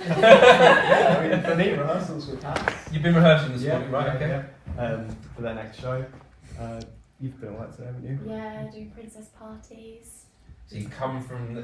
Yeah, I mean, for me, rehearsals with hats. You've been rehearsing this morning, right? Yeah, Okay. yeah. For their next show. You've been like that, haven't you? Yeah, do princess parties. So you come from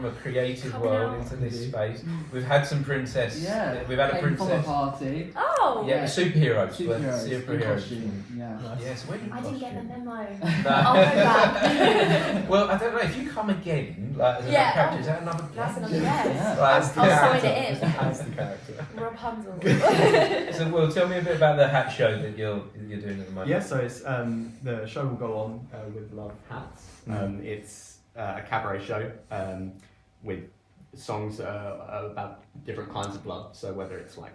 a creative Coming world out. into this space. We've had some princess. Yeah. We've had a Came from a princess. party. Oh! Yeah, superheroes. Superheroes. In Superheroes. costume. Yeah. Yes, where did I didn't get the costume? memo. No. I'll go back. Well, I don't know if you come again, like as a Yeah. character, is that another? That's another Yeah. yes. Like, As the I'll sign character. it in. As the character. Rapunzel. So, well, tell me a bit about the hat show that you're doing at the moment. Yeah, so it's the show will go on with Love Hats. It's a cabaret show with songs about different kinds of love. So whether it's like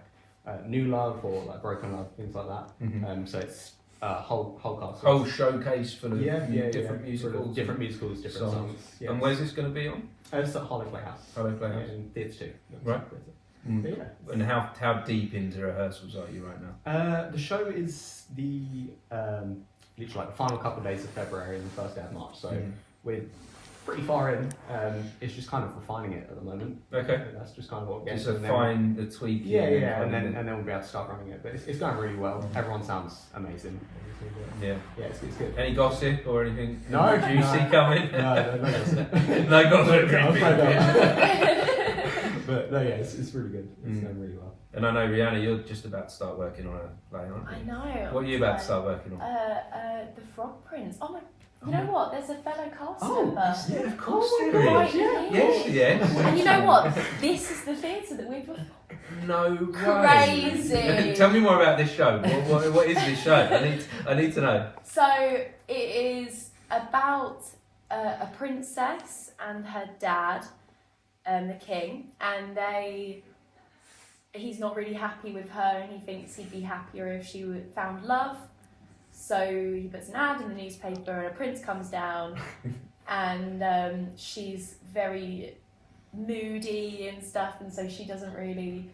new love or like broken love, things like that. So it's whole cast. Whole showcase full of different musicals. different musicals, different songs. Yeah. And where's this going to be on? It's at Harlow Playhouse. Harlow Playhouse. In Theatre 2. Right. But yeah. And how deep into rehearsals are you right now? The show is the literally like the final couple of days of February and the first day of March. So we're pretty far in. It's just kind of refining it at the moment. Okay. That's just kind of what we're Just getting. a fine, the tweaking. And then we'll be able to start running it. But it's going really well. Everyone sounds amazing. Yeah. Yeah, it's good. Any gossip or anything? No, juicy no. coming? No, gossip. No gossip. But no, yeah, it's really good. It's going really well. And I know Rihanna, you're just about to start working on a play, aren't you? I know. What are you about to start working on? The Frog Prince. Oh my. You know what? There's a fellow cast member. Yeah, of course Oh my there God, is. yeah. Yes. And you know what? This is the theatre that we've. No way. Crazy. Tell me more about this show. What is this show? I need to know. So it is about a princess and her dad, the king, and he's not really happy with her, and he thinks he'd be happier if she found love. So he puts an ad in the newspaper, and a prince comes down, and she's very moody and stuff, and so she doesn't really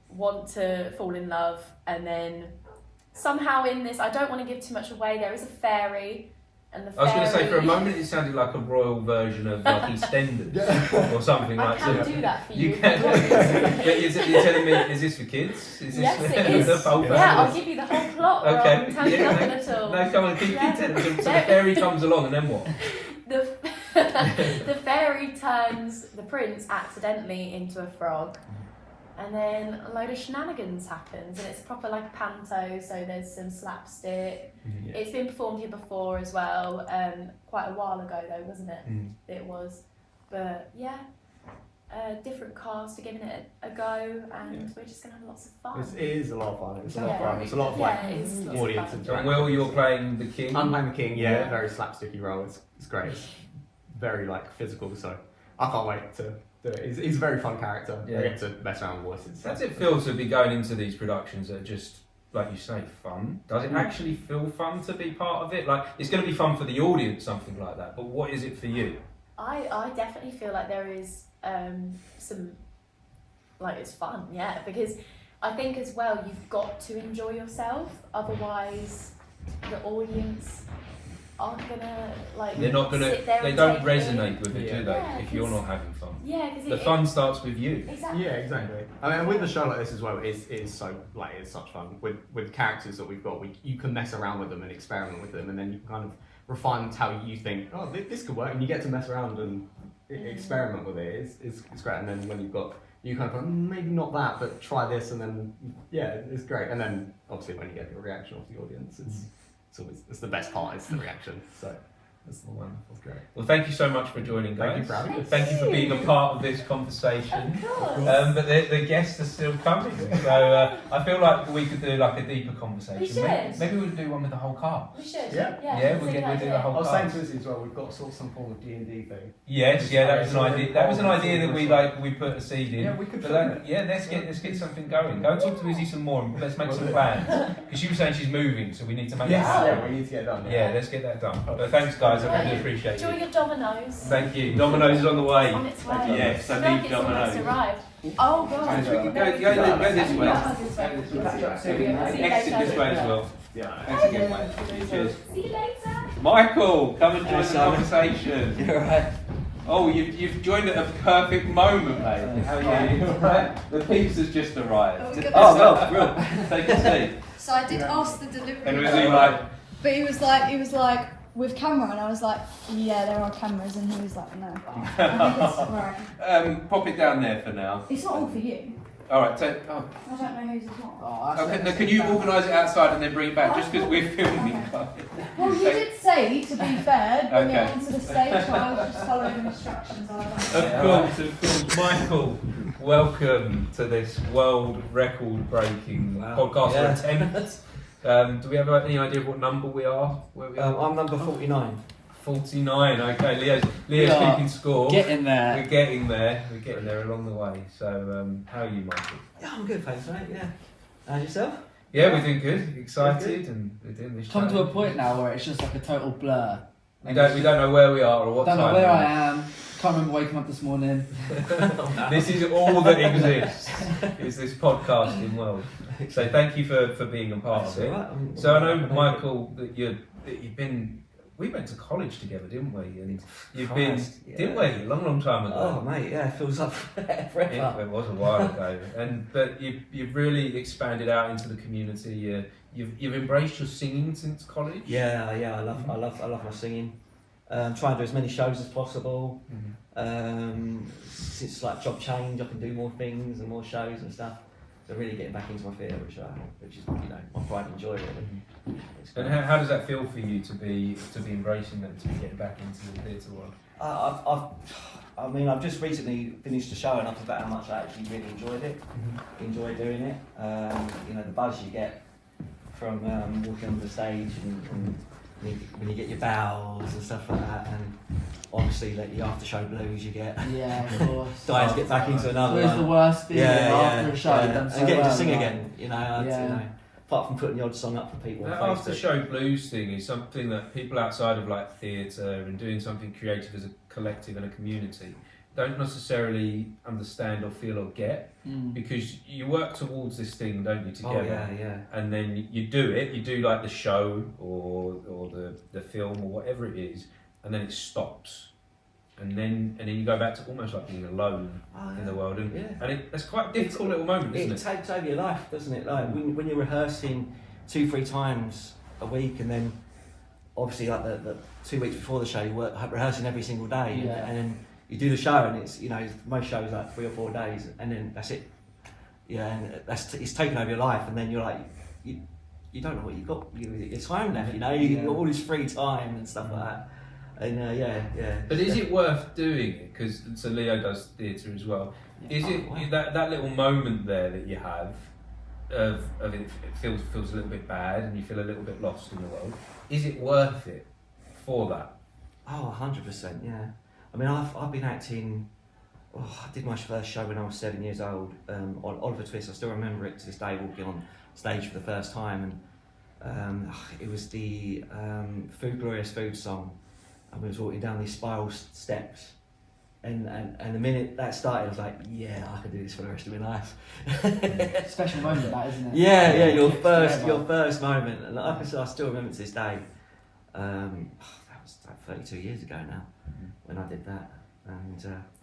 want to fall in love. And then somehow in this, I don't want to give too much away, there is a fairy, and the I was fairy... going to say, for a moment it sounded like a royal version of like EastEnders or something like that. I can do that for you. You can. But you're telling me, is this for kids? Is this Yes, it is. the whole Yeah, I'll family? give you the whole plot. Okay. I'll tell you nothing at all. No, come on, keep Yeah. telling. So the fairy comes along, and then what? The fairy turns the prince accidentally into a frog, and then a load of shenanigans happens, and it's proper like a panto, so there's some slapstick. Yeah. It's been performed here before as well, quite a while ago though, wasn't it? It was, but yeah, different cast are giving it a go, and we're just gonna have lots of fun. It is a lot of fun. It's a lot of Yeah. fun. It's a lot of like Yeah, it is lots of audience fun. interaction. And Will, you're playing the king. I'm playing the king, Yeah. very slapsticky role. It's great. It's very like physical, so I can't wait to do it. He's a very fun character. Yeah. I get to mess around with voices. How does it feel to be going into these productions that are just, like you say, fun? Does it actually feel fun to be part of it? Like, it's going to be fun for the audience, something like that, but what is it for you? I definitely feel like there is some, like it's fun, yeah, because I think as well you've got to enjoy yourself, otherwise the audience aren't gonna like. They're not going to, sit there they and don't take it in. resonate with it, Yeah. do they? Yeah, If you're 'cause- not having fun. Yeah, because The fun starts with you. Exactly. Yeah, exactly. I mean, with the show like this as well, it's so like it's such fun. With characters that we've got, you can mess around with them and experiment with them, and then you can kind of refine how you think. Oh, this could work, and you get to mess around and experiment with it. It's great. And then when you kind of go, maybe not that, but try this, and then it's great. And then obviously when you get the reaction of the audience, it's the best part. It's the reaction. So. That's Wonderful. That's great. Well, thank you so much for joining, guys. Thank you for having us. Thank you for being a part of this conversation. Of course. But the guests are still coming, so I feel like we could do like a deeper conversation. We should. Maybe we'll do one with the whole cast. We should. Yeah. Yeah, it's a we'll good do idea. the whole I was cast. saying to Izzy as well, we've got sort of some form of D&D thing. Yes, yeah, that was an idea. That was an idea that we put a seed in. Yeah, we could But film that, it. yeah, let's get something going. Go talk to Izzy some more. And let's make some plans because she was saying she's moving, so we need to make Yes, that happen. yeah, we need to get it done. Yeah, let's get that done. But thanks, guys. I really appreciate Enjoy it. your Dominoes. Thank you. Domino's is on the way. It's on its way. Yes, I I feel like need it's almost Domino's. arrived. Oh god. Go this way. Exit this way as well. Yeah. Thanks again, mate. Cheers. See you later. Michael, come and join the conversation. You're right. Oh, you've joined at a perfect moment, mate. How are you? Right. The pizza's just arrived. Oh, well, real. Take a seat. So I did ask the delivery And was guy, he like, but he was like, with camera, and I was like, yeah, there are cameras, and he was like, no. I think it's right. pop it down there for now. It's not all for you. All right, take. Oh. I don't know whose it's not. Oh, Okay, now can you organise it outside and then bring it back? Just because we're filming. Well, you did say, to be fair, bring Okay. it onto the stage, so I was just following instructions. Of course, Michael. Welcome to this world record-breaking podcast Yeah. for attendance. Do we have any idea of what number we are? Where we are? I'm number 49. 49. Okay, Leo's We are keeping score. Getting there. We're getting there. We're getting there along the way. So, how are you, Michael? Yeah, I'm good, thanks, mate. Yeah. And yourself? Yeah, we're doing good. Excited, and we're doing this. Come to a challenge. point now where it's just like a total blur. We don't know where we are or what Don't time. know where it I is. am. Can't remember waking up this morning. This is all that exists. Is this podcasting world? So thank you for being a part of it. Right. So I know, Michael, that you've been. We went to college together, didn't we? And you've Christ, been, yeah. didn't we? A long time ago. Oh, mate, yeah, it feels like forever. It was a while ago, but you've really expanded out into the community. You've embraced your singing since college. Yeah, I love my singing. Trying to do as many shows as possible. Since like job change, I can do more things and more shows and stuff. So really getting back into my theatre, which is my pride and joy really. It's And great. how does that feel for you to be embracing that, to be getting back into the theatre world? I've just recently finished a show and I forgot how much I actually really enjoyed it. Enjoy doing it. The buzz you get from walking on the stage and when you get your bows and stuff like that, and obviously like the after show blues you get. Yeah, of course. Dying to get back into another It's the one. worst feeling after a show. You've done so and getting well, to sing like- again. Apart from putting the odd song up for people. That on after Facebook. show blues thing is something that people outside of like theatre and doing something creative as a collective and a community don't necessarily understand or feel or get, because you work towards this thing, don't you, together? Oh yeah. And then you do like the show or the film or whatever it is, and then it stops, and then you go back to almost like being alone in the world, and it's quite a difficult little moment, isn't It takes over your life, doesn't it? Like when you're rehearsing 2-3 times a week, and then obviously like the 2 weeks before the show you work rehearsing every single day, Yeah. and then you do the show, and it's most shows like 3 or 4 days, and then that's it. Yeah, and it's taken over your life, and then you're like you don't know what you got. Your time left, you got all this free time and stuff like that. And yeah. But is it worth doing it? Because so Leo does theatre as well. Is it that little moment there that you have of it feels a little bit bad and you feel a little bit lost in the world? Is it worth it for that? Oh, 100%, yeah. I mean, I've been acting. I did my first show when I was 7 years old. On Oliver Twist, I still remember it to this day. Walking on stage for the first time, and it was the Glorious Food song. And we was walking down these spiral steps, and the minute that started, I was like, yeah, I could do this for the rest of my life. Special moment, that, isn't it? Yeah, your Together. first moment, and like I said, I still remember to this day. That was like 32 years ago now when I did that,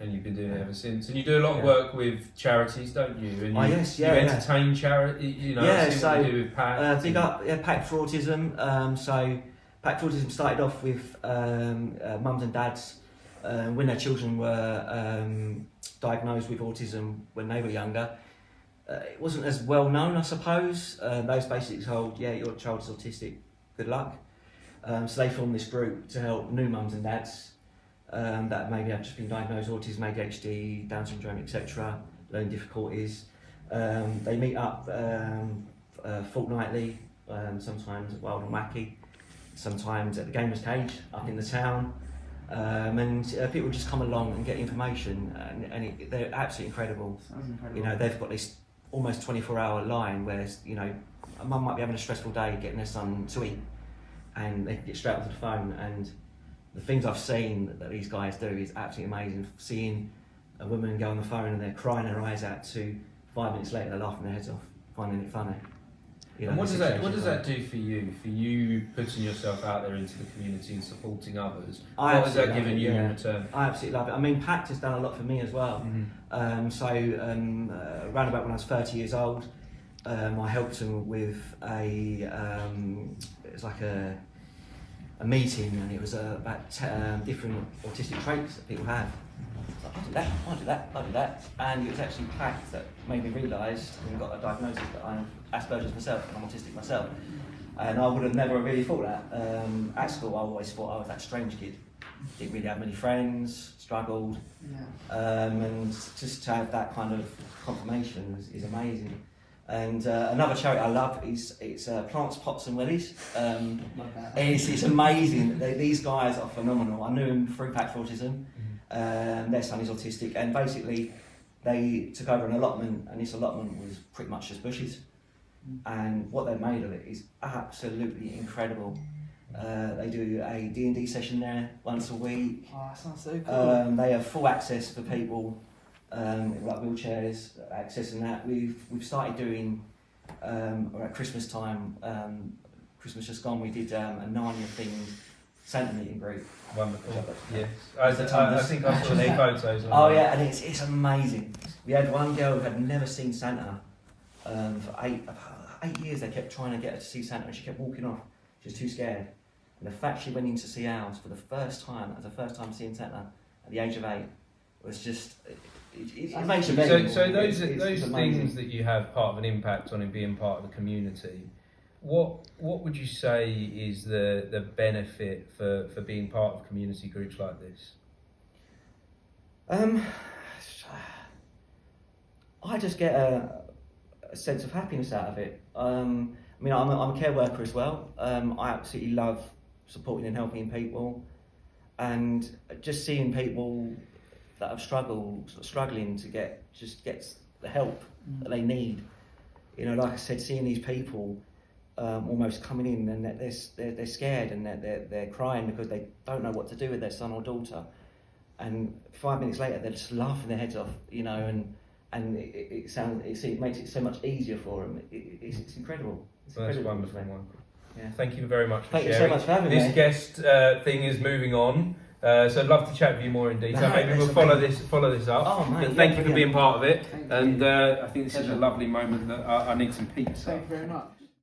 And you've been doing it ever since. And you do a lot of work with charities, don't you? And you, you entertain charity. Yeah, see what you do with Pat. big up Pact for Autism. So Pact for Autism started off with mums and dads when their children were diagnosed with autism when they were younger. It wasn't as well known, I suppose. Those basically told, your child is autistic, good luck. So they formed this group to help new mums and dads that maybe have just been diagnosed with autism, ADHD, Down syndrome, etc., learning difficulties. They meet up fortnightly, sometimes at Wild and Wacky, sometimes at the Gamers Cage up in the town. And people just come along and get information, and they're absolutely incredible. Sounds incredible. They've got this almost 24-hour line where a mum might be having a stressful day getting their son to eat, and they get straight onto the phone. And the things I've seen that these guys do is absolutely amazing. Seeing a woman go on the phone and they're crying their eyes out, to 5 minutes later they're laughing their heads off, finding it funny. You know, And what the does that situation. do for you? For you putting yourself out there into the community and supporting others? I What has that absolutely given love it, you yeah. in return? I absolutely love it. I mean, Pact has done a lot for me as well. Around about when I was 30 years old, I helped them with it was like a meeting, and it was about different autistic traits that people have. I was like, I do that. And it was actually Pact that made me realise and got a diagnosis that I'm Asperger's myself, and I'm autistic myself. And I would have never really thought that. At school, I always thought I was that strange kid. Didn't really have many friends, struggled. And just to have that kind of confirmation is amazing. And another charity I love is Plants, Pots and Willies. It's amazing. These guys are phenomenal. I knew them through Pact for Autism. Their son is autistic, and basically they took over an allotment, and this allotment was pretty much just bushes. And what they've made of it is absolutely incredible. They do a D&D session there once a week. Oh, that sounds so cool. They have full access for people like wheelchairs, accessing that. We've started doing at Christmas time. Christmas just gone. We did a Narnia themed Santa meeting group. Wonderful. Yes. I I think I saw the photos. Oh yeah, and it's amazing. We had one girl who had never seen Santa for 8 years. They kept trying to get her to see Santa, and she kept walking off. She was too scared. And the fact she went in to see ours for the first time, as the first time seeing Santa at the age of 8, was just it makes you very. So those it's amazing. things that you have part of an impact on in being part of the community. What would you say is the benefit for being part of community groups like this? I just get a sense of happiness out of it. I mean, I'm a care worker as well. I absolutely love supporting and helping people, and just seeing people that have struggling to get the help that they need. You know, like I said, seeing these people almost coming in, and they're scared, and they're crying because they don't know what to do with their son or daughter, and 5 minutes later they're just laughing their heads off, you know, and it makes it so much easier for them. It's incredible. That's wonderful. Yeah. Thank you very much for Thank you sharing. so much for having me. This guest thing is moving on, so I'd love to chat with you more in detail. No, Maybe we'll that's follow this up. Oh, mate, But thank yeah, you for brilliant. being part of it, Thank and you. I think this is a lovely moment that I need some pizza. Thank you very much.